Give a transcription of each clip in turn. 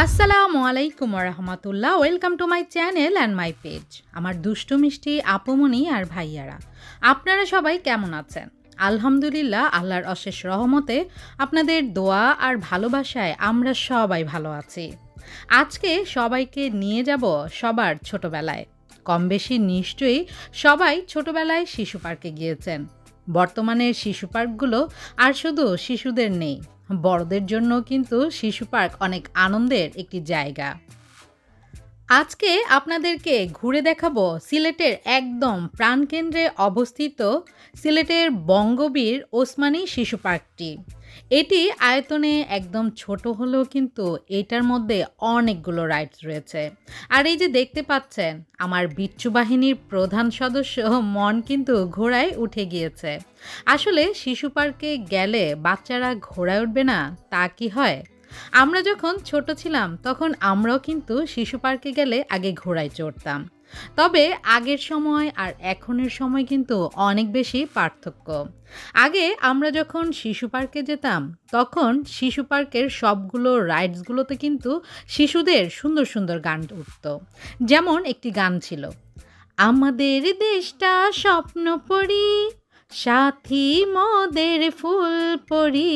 আসসালামু আলাইকুম রহমতুল্লাহ। Welcome to my channel and my page. আমার দুষ্টু মিষ্টি আপুমনি আর ভাইয়ারা, আপনারা সবাই কেমন আছেন? আলহামদুলিল্লাহ, আল্লাহর অশেষ রহমতে আপনাদের দোয়া আর ভালোবাসায় আমরা সবাই ভালো আছি। আজকে সবাইকে নিয়ে যাব সবার ছোটবেলায়। কম বেশি নিশ্চয়ই সবাই ছোটবেলায় শিশু পার্কে গিয়েছেন। বর্তমানের শিশু পার্কগুলো আর শুধু শিশুদের নেই, বড়দের জন্য কিন্তু শিশু পার্ক অনেক আনন্দের একটি জায়গা। আজকে আপনাদেরকে ঘুরে দেখাবো সিলেটের একদম প্রাণকেন্দ্রে অবস্থিত সিলেটের বঙ্গবীর ওসমানী শিশু পার্কটি। এটি আয়তনে একদম ছোট হলেও কিন্তু এটার মধ্যে অনেকগুলো রাইডস রয়েছে। আর এই যে দেখতে পাচ্ছেন, আমার বিচ্ছু বাহিনীর প্রধান সদস্য মন কিন্তু ঘোড়ায় উঠে গিয়েছে। আসলে শিশু পার্কে গেলে বাচ্চারা ঘোড়ায় উঠবে না তা কি হয়? আমরা যখন ছোট ছিলাম তখন আমরাও কিন্তু শিশু পার্কে গেলে আগে ঘোড়ায় চড়তাম। তবে আগের সময় আর এখনের সময় কিন্তু অনেক বেশি পার্থক্য। আগে আমরা যখন শিশু পার্কে যেতাম তখন শিশু পার্কের সবগুলো রাইডসগুলোতে কিন্তু শিশুদের সুন্দর সুন্দর গান উঠত। যেমন একটি গান ছিল, আমাদের দেশটা স্বপ্ন পরি, সাথী মোদের ফুল পরি,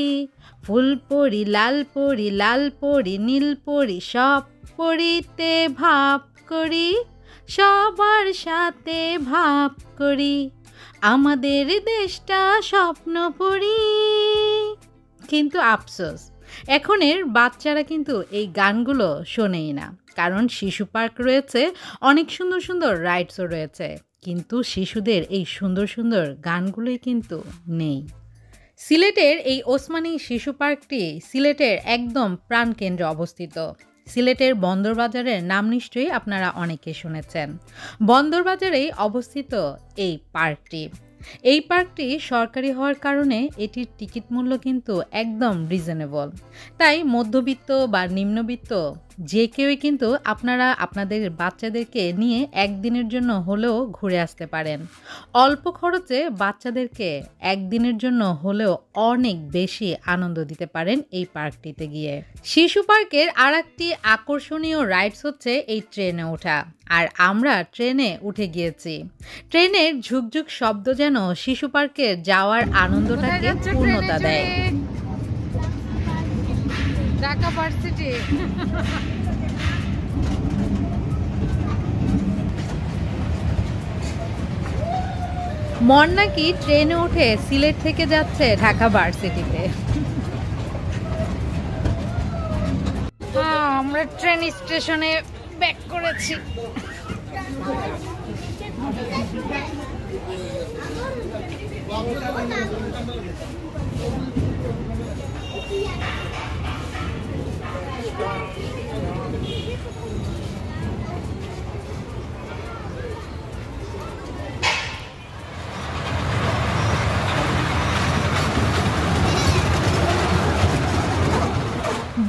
ফুল পরি লাল পরি, লাল পরি নীল পরি, সব পরিতে ভাব করি, সবার সাথে ভাব করি, আমাদের দেশটা স্বপ্ন পরি। কিন্তু আফসোস, এখনের বাচ্চারা কিন্তু এই গানগুলো শোনেই না, কারণ শিশু পার্ক রয়েছে, অনেক সুন্দর সুন্দর রাইডসও রয়েছে, কিন্তু শিশুদের এই সুন্দর সুন্দর গানগুলোই কিন্তু নেই। সিলেটের এই ওসমানী শিশু পার্কটি সিলেটের একদম প্রাণকেন্দ্রে অবস্থিত। সিলেটের বন্দরবাজারের নাম নিশ্চয়ই আপনারা অনেকে শুনেছেন। বন্দরবাজারেই অবস্থিত এই পার্কটি। এই পার্কটি সরকারি হওয়ার কারণে এটির টিকিট মূল্য কিন্তু একদম রিজনেবল। তাই মধ্যবিত্ত বা নিম্নবিত্ত যে কেউই কিন্তু আপনারা আপনাদের বাচ্চাদেরকে নিয়ে একদিনের জন্য হলেও ঘুরে আসতে পারেন। অল্প খরচে বাচ্চাদেরকে একদিনের জন্য হলেও অনেক বেশি আনন্দ দিতে পারেন এই পার্কটিতে গিয়ে। শিশু পার্কের আর একটি আকর্ষণীয় রাইডস হচ্ছে এই ট্রেনে ওঠা। আর আমরা ট্রেনে উঠে গিয়েছি। ট্রেনের ঝুকঝুক শব্দ যেন শিশু পার্কের যাওয়ার আনন্দটাকে পূর্ণতা দেয়। ঢাকা ভার্সিটি। মন নাকি ট্রেনে উঠে সিলেট থেকে যাচ্ছে ঢাকা ভার্সিটিতে। আমরা ট্রেন স্টেশনে ব্যাক করেছি।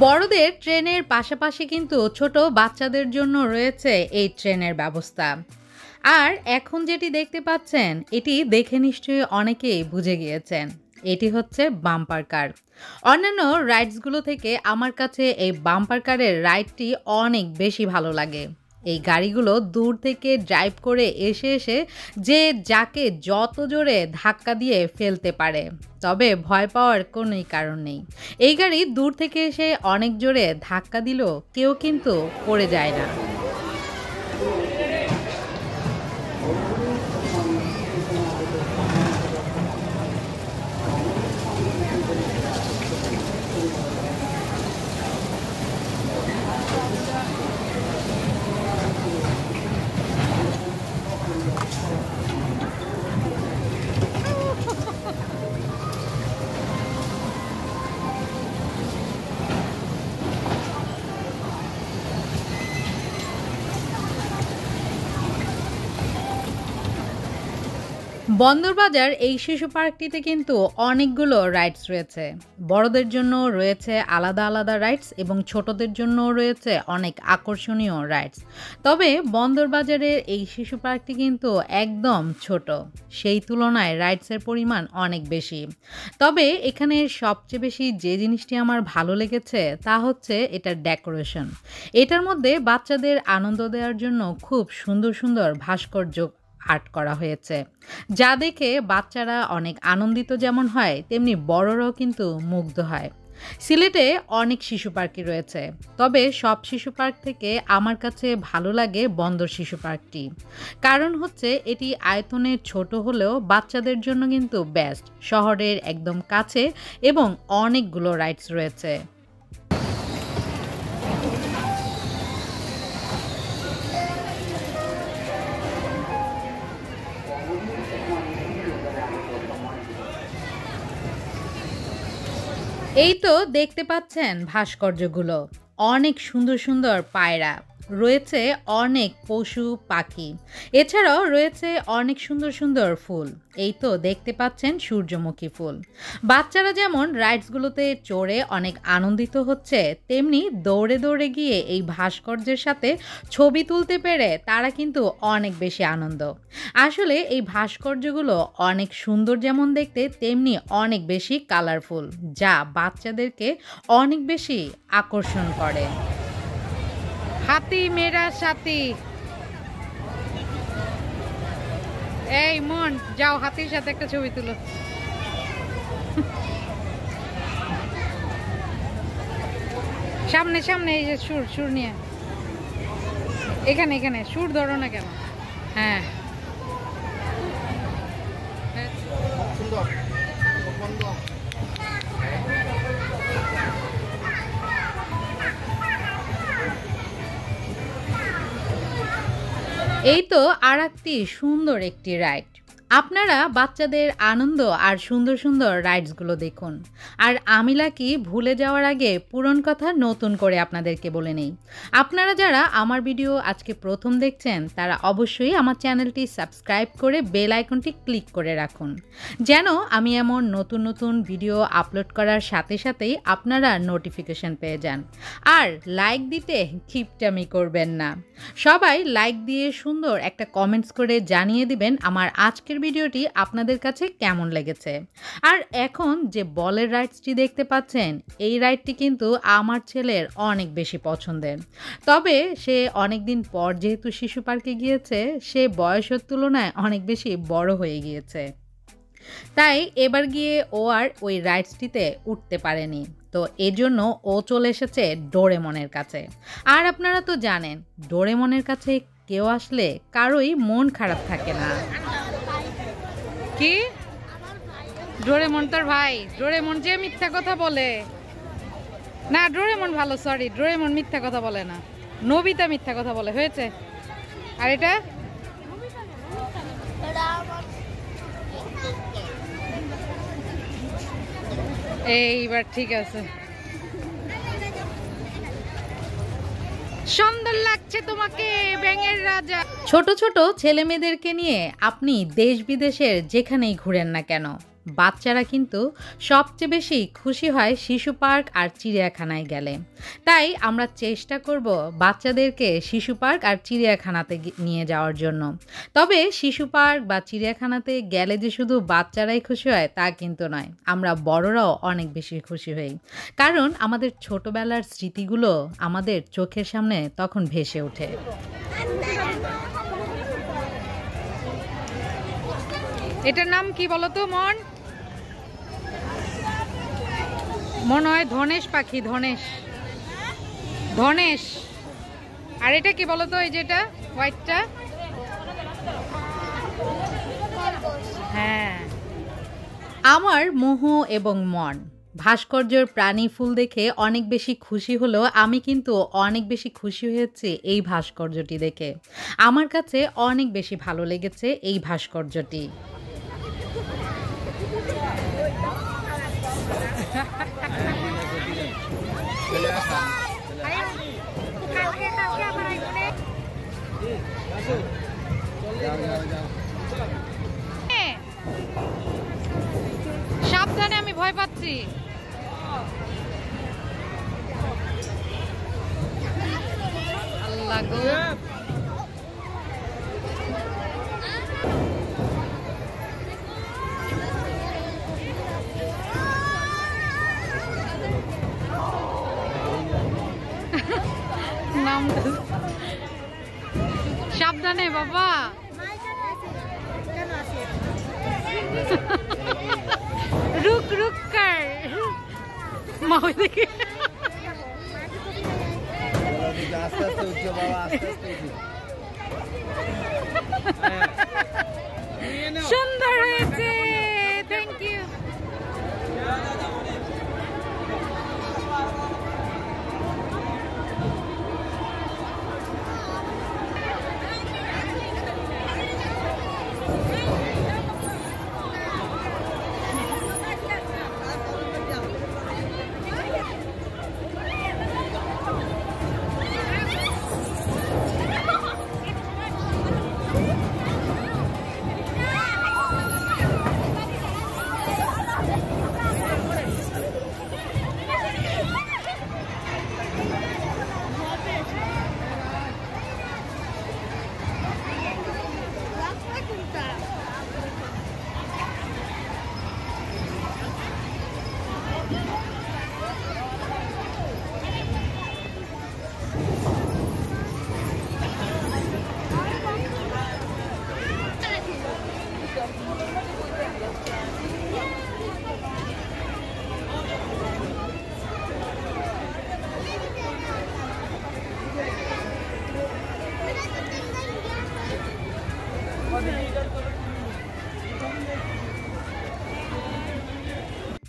বড়দের ট্রেনের পাশাপাশি কিন্তু ছোট বাচ্চাদের জন্য রয়েছে এই ট্রেনের ব্যবস্থা। আর এখন যেটি দেখতে পাচ্ছেন, এটি দেখে নিশ্চয়ই অনেকেই বুঝে গিয়েছেন, এটি হচ্ছে বাম্পার কার। অন্যান্য রাইডসগুলো থেকে আমার কাছে এই বাম্পার কারের রাইডটি অনেক বেশি ভালো লাগে। এই গাড়িগুলো দূর থেকে ড্রাইভ করে এসে এসে যে যাকে যত জোরে ধাক্কা দিয়ে ফেলতে পারে, তবে ভয় পাওয়ার কোনোই কারণ নেই। এই গাড়ি দূর থেকে এসে অনেক জোরে ধাক্কা দিলেও কেউ কিন্তু পড়ে যায় না। বন্দরবাজার এই শিশু পার্কটিতে কিন্তু অনেকগুলো রাইডস রয়েছে। বড়দের জন্য রয়েছে আলাদা আলাদা রাইডস এবং ছোটদের জন্য রয়েছে অনেক আকর্ষণীয় রাইডস। তবে বন্দরবাজারের এই শিশু পার্কটি কিন্তু একদম ছোট, সেই তুলনায় রাইডসের পরিমাণ অনেক বেশি। তবে এখানে সবচেয়ে বেশি যে জিনিসটি আমার ভালো লেগেছে তা হচ্ছে এটার ডেকোরেশন। এটার মধ্যে বাচ্চাদের আনন্দ দেওয়ার জন্য খুব সুন্দর সুন্দর ভাস্কর্য আর্ট করা হয়েছে, যা দেখে বাচ্চারা অনেক আনন্দিত যেমন হয় তেমনি বড়রাও কিন্তু মুগ্ধ হয়। সিলেটে অনেক শিশু পার্কই রয়েছে, তবে সব শিশু পার্ক থেকে আমার কাছে ভালো লাগে বন্দর শিশু পার্কটি। কারণ হচ্ছে এটি আয়তনে ছোট হলেও বাচ্চাদের জন্য কিন্তু বেস্ট, শহরের একদম কাছে এবং অনেকগুলো রাইডস রয়েছে। এই তো দেখতে পাচ্ছেন ভাস্কর্যগুলো, অনেক সুন্দর সুন্দর পায়রা রয়েছে, অনেক পশু পাখি, এছাড়াও রয়েছে অনেক সুন্দর সুন্দর ফুল। এই তো দেখতে পাচ্ছেন সূর্যমুখী ফুল। বাচ্চারা যেমন রাইডসগুলোতে চড়ে অনেক আনন্দিত হচ্ছে, তেমনি দৌড়ে দৌড়ে গিয়ে এই ভাস্কর্যের সাথে ছবি তুলতে পেরে তারা কিন্তু অনেক বেশি আনন্দ। আসলে এই ভাস্কর্যগুলো অনেক সুন্দর যেমন দেখতে, তেমনি অনেক বেশি কালারফুল, যা বাচ্চাদেরকে অনেক বেশি আকর্ষণ করে। হাতি মেরা সাথী, এই মন যাও হাতির সাথে একটা ছবি তুলো। সামনে সামনে, এই যে সুর সুর নিয়ে এখানে এখানে সুর ধরো না কেন? হ্যাঁ সুন্দর। এই তো আর একটি সুন্দর একটি রাইড। আপনারা বাচ্চাদের আনন্দ আর সুন্দর সুন্দর রাইডসগুলো দেখুন। আর আমি লাকি ভুলে যাওয়ার আগে পুরনো কথা নতুন করে আপনাদেরকে বলে নেই, আপনারা যারা আমার ভিডিও আজকে প্রথম দেখছেন তারা অবশ্যই আমার চ্যানেলটি সাবস্ক্রাইব করে বেল আইকনটি ক্লিক করে রাখুন, যেন আমি এমন নতুন নতুন ভিডিও আপলোড করার সাথে সাথেই আপনারা নোটিফিকেশন পেয়ে যান। আর লাইক দিতে কিপটামি করবেন না, সবাই লাইক দিয়ে সুন্দর একটা কমেন্টস করে জানিয়ে দিবেন আমার আজকের ভিডিওটি আপনাদের কাছে কেমন লেগেছে। আর এখন যে বলের রাইডসটি দেখতে পাচ্ছেন, এই রাইডটি কিন্তু আমার ছেলের অনেক বেশি পছন্দের। তবে সে অনেক দিন পর যেহেতু শিশু পার্কে গিয়েছে, সে বয়সের তুলনায় অনেক বেশি বড় হয়ে গিয়েছে, তাই এবার গিয়ে ও আর ওই রাইডসটিতে উঠতে পারেনি। তো এজন্য ও চলে এসেছে ডোরেমনের কাছে। আর আপনারা তো জানেন ডোরেমনের কাছে কেউ আসলে কারোই মন খারাপ থাকে না। কি ডোরেমন তোর ভাই? ডোরেমন যে মিথ্যা কথা বলে না, ডোরেমন ভালো, সরি ডোরেমন মিথ্যা কথা বলে না, নোবিতা মিথ্যা কথা বলে হয়েছে। আর এটা এইবার ঠিক আছে, সুন্দর লাগছে তোমাকে ব্যাঙের রাজা। ছোট ছোট ছেলে মেয়েদেরকে নিয়ে আপনি দেশ বিদেশের যেখানেই ঘুরেন না কেন, বাচ্চারা কিন্তু সবচেয়ে বেশি খুশি হয় শিশু পার্ক আর চিড়িয়াখানায় গেলে। তাই আমরা চেষ্টা করব বাচ্চাদেরকে শিশু পার্ক আর চিড়িয়াখানাতে নিয়ে যাওয়ার জন্য। তবে শিশু পার্ক বা চিড়িয়াখানাতে গেলে যে শুধু বাচ্চারাই খুশি হয় তা কিন্তু নয়, আমরা বড়রাও অনেক বেশি খুশি হই, কারণ আমাদের ছোটবেলার স্মৃতিগুলো আমাদের চোখের সামনে তখন ভেসে ওঠে। এটার নাম কি বলো তো মন? মনে হয় ধনেশ পাখি, ধনেশ ধনেশ। আর এটা কি বলো তো, এই যেটা হোয়াইটটা? হ্যাঁ আমার মোহ এবং মন ভাস্কর্যের প্রাণী ফুল দেখে অনেক বেশি খুশি হলেও আমি কিন্তু অনেক বেশি খুশি হয়েছি এই ভাস্কর্যটি দেখে। আমার কাছে অনেক বেশি ভালো লেগেছে এই ভাস্কর্যটি। সাবধানে, আমি ভয় পাচ্ছি। আল্লাহ গো, নাম সাবধানে বাবা। रुक रुक कर माओ देखिए सुंदर হয়েছে, थैंक यू।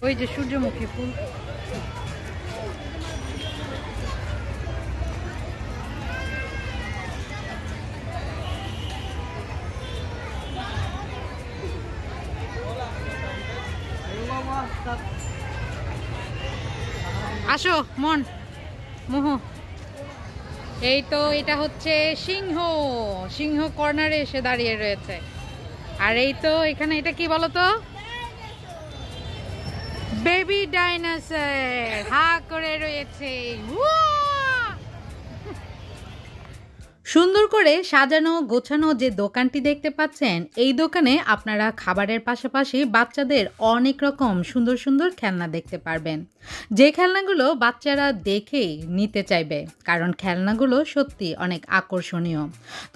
ওই যে সূর্যমুখী ফুল। আসো মন মোহ। এই তো এটা হচ্ছে সিংহ, সিংহ কর্নারে এসে দাঁড়িয়ে রয়েছে। আর এই তো এখানে এটা কি বলতো, বেবি ডাইনোসর হা করে রয়েছে। সুন্দর করে সাজানো গোছানো যে দোকানটি দেখতে পাচ্ছেন, এই দোকানে আপনারা খাবারের পাশাপাশি বাচ্চাদের অনেক রকম সুন্দর সুন্দর খেলনা দেখতে পারবেন, যে খেলনাগুলো বাচ্চারা দেখেই নিতে চাইবে, কারণ খেলনাগুলো সত্যি অনেক আকর্ষণীয়।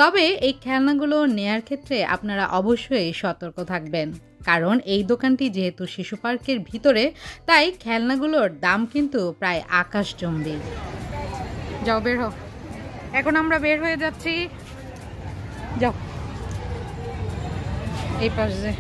তবে এই খেলনাগুলো নেয়ার ক্ষেত্রে আপনারা অবশ্যই সতর্ক থাকবেন, কারণ এই দোকানটি যেহেতু শিশু পার্কের ভিতরে, তাই খেলনাগুলোর দাম কিন্তু প্রায় আকাশচুম্বী। যাও বের হও, এখন আমরা বের হয়ে যাচ্ছি। যাও এই পাশে।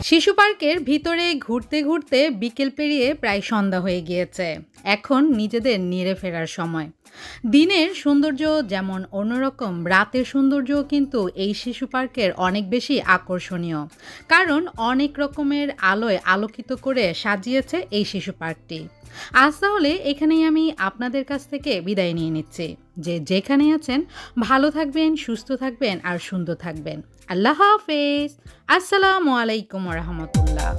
শিশু পার্কের ভিতরে ঘুরতে ঘুরতে বিকেল পেরিয়ে প্রায় সন্ধ্যা হয়ে গিয়েছে। এখন নিজেদের নিরে ফেরার সময়। দিনের সৌন্দর্য যেমন অন্যরকম, রাতের সৌন্দর্যও কিন্তু এই শিশু পার্কের অনেক বেশি আকর্ষণীয়, কারণ অনেক রকমের আলোয় আলোকিত করে সাজিয়েছে এই শিশু পার্কটি। আজ তাহলে এখানেই আমি আপনাদের কাছ থেকে বিদায় নিয়ে নিচ্ছি। যেখানে আছেন ভালো থাকবেন, সুস্থ থাকবেন আর সুন্দর থাকবেন। আল্লাহ হাফেজ। আসসালামু আলাইকুম ওয়া রাহমাতুল্লাহ।